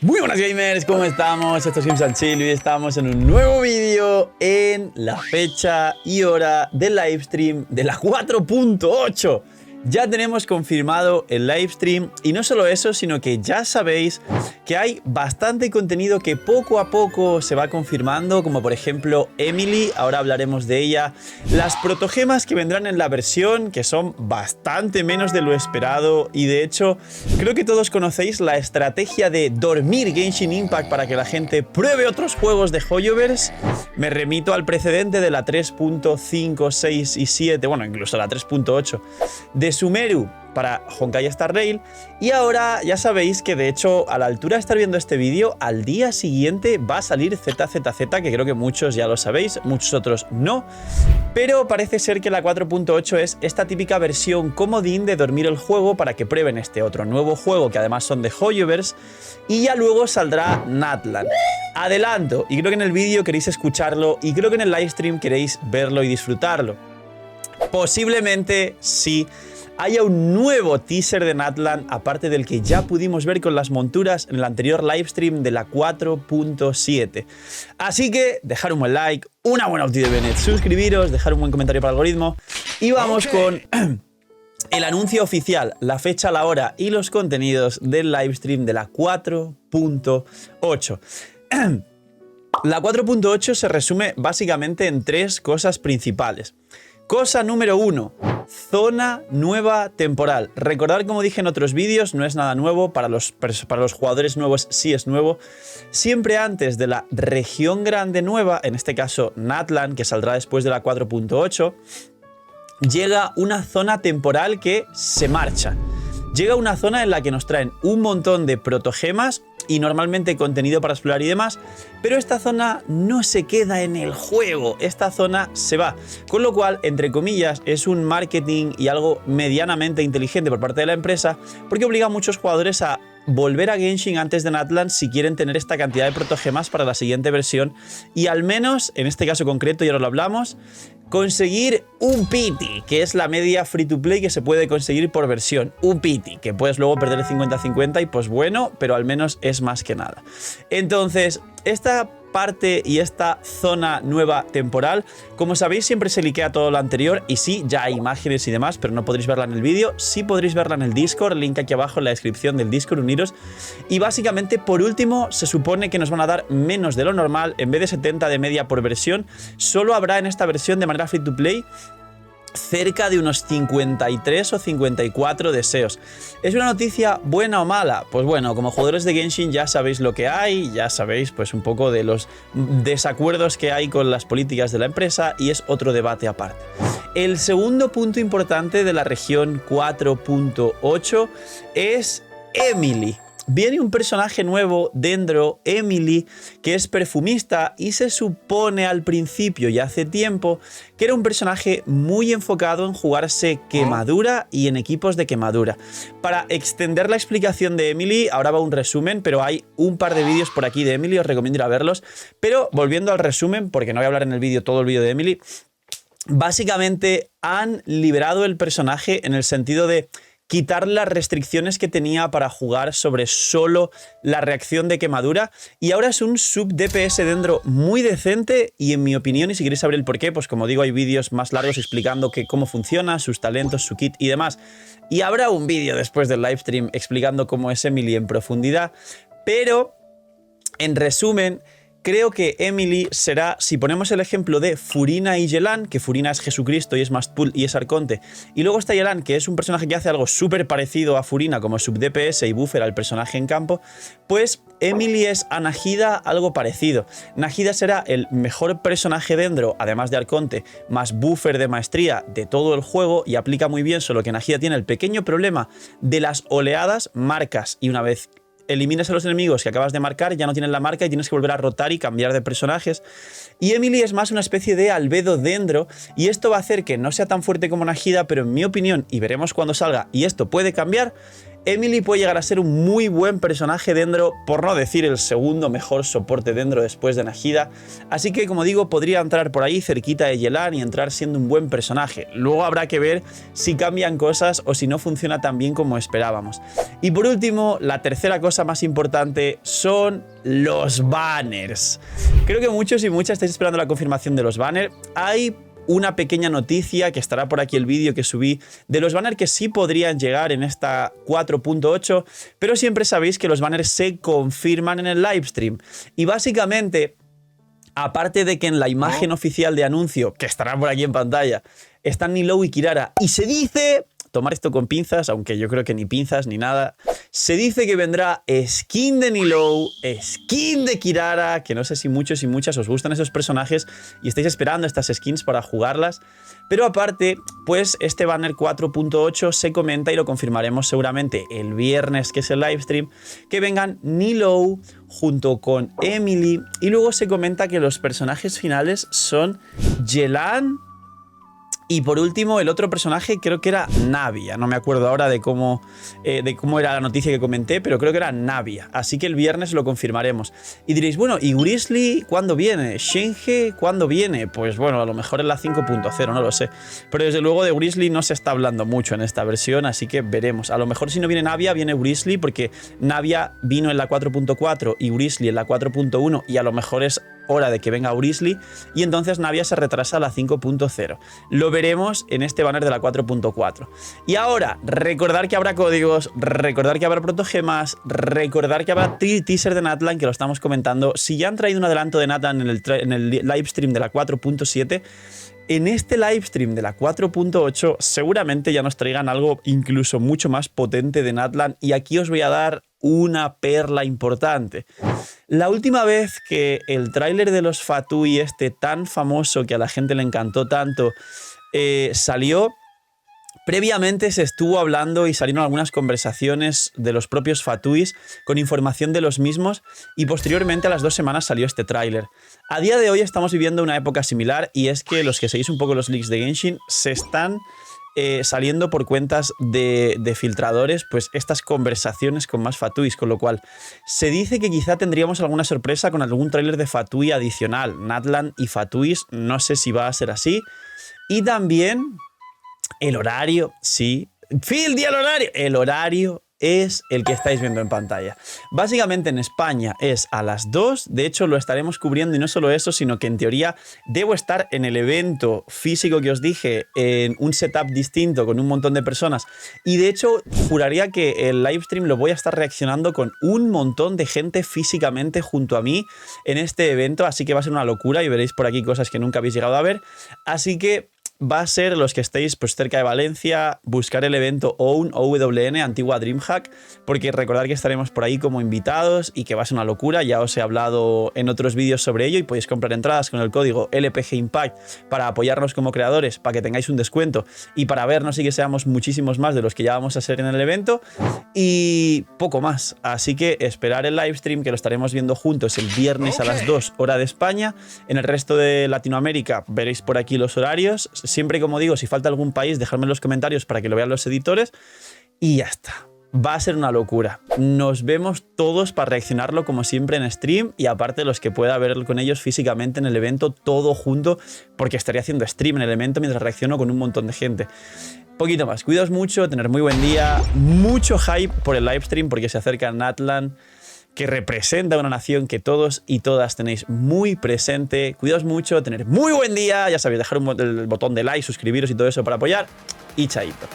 Muy buenas gamers, ¿cómo estamos? Esto es Games and Chill y estamos en un nuevo vídeo en la fecha y hora del livestream de la 4.8. Ya tenemos confirmado el livestream y no solo eso, sino que ya sabéis que hay bastante contenido que poco a poco se va confirmando, como por ejemplo Emily, ahora hablaremos de ella, las protogemas que vendrán en la versión, que son bastante menos de lo esperado y de hecho creo que todos conocéis la estrategia de dormir Genshin Impact para que la gente pruebe otros juegos de Hoyoverse. Me remito al precedente de la 3.5, 6 y 7, bueno, incluso la 3.8 de Sumeru para Honkai Star Rail. Y ahora ya sabéis que de hecho a la altura de estar viendo este vídeo, al día siguiente va a salir ZZZ, que creo que muchos ya lo sabéis, muchos otros no. Pero parece ser que la 4.8 es esta típica versión comodín de dormir el juego para que prueben este otro nuevo juego, que además son de Hoyoverse, y ya luego saldrá Natlan. Adelanto, y creo que en el vídeo queréis escucharlo, y creo que en el livestream queréis verlo y disfrutarlo. Posiblemente sí haya un nuevo teaser de Natlan, aparte del que ya pudimos ver con las monturas en el anterior livestream de la 4.7. Así que dejar un buen like, una buena opción de Bennett, suscribiros, dejar un buen comentario para el algoritmo y vamos con el anuncio oficial, la fecha, la hora y los contenidos del livestream de la 4.8. La 4.8 se resume básicamente en tres cosas principales. Cosa número 1, zona nueva temporal. Recordad, como dije en otros vídeos, no es nada nuevo, para los jugadores nuevos sí es nuevo. Siempre antes de la región grande nueva, en este caso Natlan, que saldrá después de la 4.8, llega una zona temporal que se marcha. Llega una zona en la que nos traen un montón de protogemas y normalmente contenido para explorar y demás, pero esta zona no se queda en el juego, esta zona se va. Con lo cual, entre comillas, es un marketing y algo medianamente inteligente por parte de la empresa, porque obliga a muchos jugadores a volver a Genshin antes de Natlan si quieren tener esta cantidad de protogemas para la siguiente versión y al menos, en este caso concreto, y ahora lo hablamos, conseguir un pity, que es la media free to play que se puede conseguir por versión. Un pity, que puedes luego perder el 50-50 y pues bueno, pero al menos es más que nada. Entonces, esta parte y esta zona nueva temporal, como sabéis, siempre se liquea todo lo anterior y sí, ya hay imágenes y demás, pero no podréis verla en el vídeo. Sí podréis verla en el Discord, link aquí abajo en la descripción del Discord, uniros. Y básicamente, por último, se supone que nos van a dar menos de lo normal. En vez de 70 de media por versión, solo habrá en esta versión de manera free to play cerca de unos 53 o 54 deseos. ¿Es una noticia buena o mala? Pues bueno, como jugadores de Genshin ya sabéis lo que hay, ya sabéis pues un poco de los desacuerdos que hay con las políticas de la empresa y es otro debate aparte. El segundo punto importante de la región 4.8 es Emily. Viene un personaje nuevo dentro, Emily, que es perfumista y se supone al principio y hace tiempo que era un personaje muy enfocado en jugarse quemadura y en equipos de quemadura. Para extender la explicación de Emily, ahora va un resumen, pero hay un par de vídeos por aquí de Emily, os recomiendo ir a verlos. Pero volviendo al resumen, porque no voy a hablar en el vídeo todo el vídeo de Emily, básicamente han liberado el personaje en el sentido de quitar las restricciones que tenía para jugar sobre solo la reacción de quemadura y ahora es un sub DPS dentro muy decente y en mi opinión, y si queréis saber el porqué, pues como digo, hay vídeos más largos explicando cómo funciona, sus talentos, su kit y demás. Y habrá un vídeo después del livestream explicando cómo es Emily en profundidad, pero en resumen, creo que Emily será, si ponemos el ejemplo de Furina y Yelan, que Furina es Jesucristo y es Mastpool y es Arconte, y luego está Yelan, que es un personaje que hace algo súper parecido a Furina como sub DPS y buffer al personaje en campo, pues Emily es a Nahida algo parecido. Nahida será el mejor personaje dentro, además de Arconte, más buffer de maestría de todo el juego y aplica muy bien, solo que Nahida tiene el pequeño problema de las oleadas, marcas, y una vez eliminas a los enemigos que acabas de marcar, ya no tienen la marca y tienes que volver a rotar y cambiar de personajes. Y Emily es más una especie de albedo dendro y esto va a hacer que no sea tan fuerte como Nahida, pero en mi opinión, y veremos cuando salga, y esto puede cambiar, Emily puede llegar a ser un muy buen personaje dentro, por no decir el segundo mejor soporte dentro después de Nahida. Así que, como digo, podría entrar por ahí cerquita de Yelan y entrar siendo un buen personaje. Luego habrá que ver si cambian cosas o si no funciona tan bien como esperábamos. Y por último, la tercera cosa más importante son los banners. Creo que muchos y muchas estáis esperando la confirmación de los banners. Hay una pequeña noticia, que estará por aquí el vídeo que subí, de los banners que sí podrían llegar en esta 4.8, pero siempre sabéis que los banners se confirman en el livestream. Y básicamente, aparte de que en la imagen oficial de anuncio, que estará por aquí en pantalla, están Nilou y Kirara, y se dice, tomar esto con pinzas, aunque yo creo que ni pinzas ni nada, se dice que vendrá skin de Nilou, skin de Kirara, que no sé si muchos y muchas os gustan esos personajes y estáis esperando estas skins para jugarlas, pero aparte, pues este banner 4.8 se comenta y lo confirmaremos seguramente el viernes, que es el livestream, que vengan Nilou junto con Emily, y luego se comenta que los personajes finales son Yelan. Y por último, el otro personaje creo que era Navia. No me acuerdo ahora de cómo era la noticia que comenté, pero creo que era Navia. Así que el viernes lo confirmaremos. Y diréis, bueno, ¿y Grizzly cuándo viene? ¿Shenhe cuándo viene? Pues bueno, a lo mejor en la 5.0, no lo sé. Pero desde luego de Grizzly no se está hablando mucho en esta versión, así que veremos. A lo mejor si no viene Navia, viene Grizzly, porque Navia vino en la 4.4 y Grizzly en la 4.1, y a lo mejor es hora de que venga Grizzly, y entonces Navia se retrasa a la 5.0. Lo veremos en este banner de la 4.4. Y ahora, recordar que habrá códigos, recordar que habrá protogemas, recordar que habrá teaser de Natlan, que lo estamos comentando. Si ya han traído un adelanto de Natlan en el livestream de la 4.7, en este livestream de la 4.8 seguramente ya nos traigan algo incluso mucho más potente de Natlan, y aquí os voy a dar una perla importante. La última vez que el tráiler de los Fatui, este tan famoso que a la gente le encantó tanto, salió, previamente se estuvo hablando y salieron algunas conversaciones de los propios Fatuis con información de los mismos, y posteriormente a las 2 semanas salió este tráiler. A día de hoy estamos viviendo una época similar, y es que los que seguís un poco los leaks de Genshin se están saliendo por cuentas de filtradores, pues estas conversaciones con más Fatuis, con lo cual se dice que quizá tendríamos alguna sorpresa con algún tráiler de Fatui adicional, Natlan y Fatuis, no sé si va a ser así. Y también el horario, sí, Phil, di el horario, el horario es el que estáis viendo en pantalla. Básicamente en España es a las 2, de hecho lo estaremos cubriendo, y no solo eso, sino que en teoría debo estar en el evento físico que os dije, en un setup distinto con un montón de personas, y de hecho juraría que el livestream lo voy a estar reaccionando con un montón de gente físicamente junto a mí en este evento, así que va a ser una locura y veréis por aquí cosas que nunca habéis llegado a ver, así que va a ser, los que estéis pues cerca de Valencia, buscar el evento OWN, antigua DreamHack, porque recordad que estaremos por ahí como invitados y que va a ser una locura. Ya os he hablado en otros vídeos sobre ello y podéis comprar entradas con el código LPG Impact para apoyarnos como creadores, para que tengáis un descuento y para vernos y que seamos muchísimos más de los que ya vamos a ser en el evento, y poco más. Así que esperar el livestream, que lo estaremos viendo juntos el viernes a las 2 hora de España. En el resto de Latinoamérica veréis por aquí los horarios. Siempre, como digo, si falta algún país, dejadme en los comentarios para que lo vean los editores. Y ya está. Va a ser una locura. Nos vemos todos para reaccionarlo como siempre en stream, y aparte los que pueda ver con ellos físicamente en el evento, todo junto, porque estaré haciendo stream en el evento mientras reacciono con un montón de gente. Poquito más. Cuidaos mucho, tener muy buen día, mucho hype por el livestream porque se acerca Natlan, que representa una nación que todos y todas tenéis muy presente. Cuidaos mucho, tener muy buen día, ya sabéis, dejar el botón de like, suscribiros y todo eso para apoyar, y chaito.